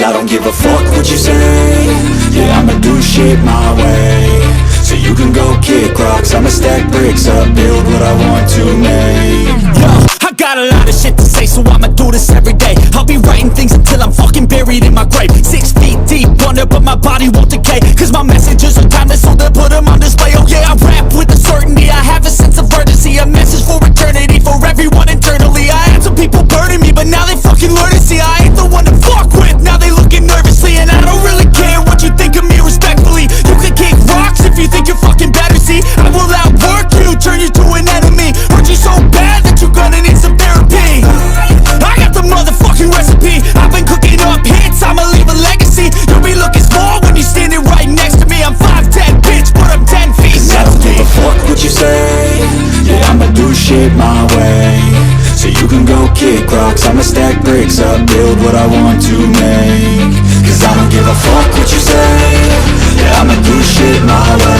Cause I don't give a fuck what you say. Yeah, I'ma do shit my way. So you can go kick rocks, I'ma stack bricks up, build what I want to make. Yo, I got a lot of shit to say, so I'ma do this every day. I'll be writing things until I'm fucking buried in my grave. 6 feet deep under, but my body won't decay. Cause my messages are timeless, so they'll put them on display. Oh yeah, I rap with a certainty, I have a sense of urgency. A message for eternity, for everyone internally. I had some people burning me, but now they fucking learn to see I ain't the one to fuck with, now they looking nervously. And I don't really care what you think of me respectfully. You can kick rocks if you think you're fucking better, see. I will outwork you, turn you to an enemy. Hurt you so bad that you're gonna need some therapy. I got the motherfucking recipe, I've been cooking up hits, I'ma leave a legacy. You'll be looking small when you're standing right next to me. I'm 5'10", bitch, but I'm 10 feet I next don't to give me. a fuck what you say. Yeah, I'ma do shit my way. So you can go kick rocks, I'ma stack bricks up, build what I want to make.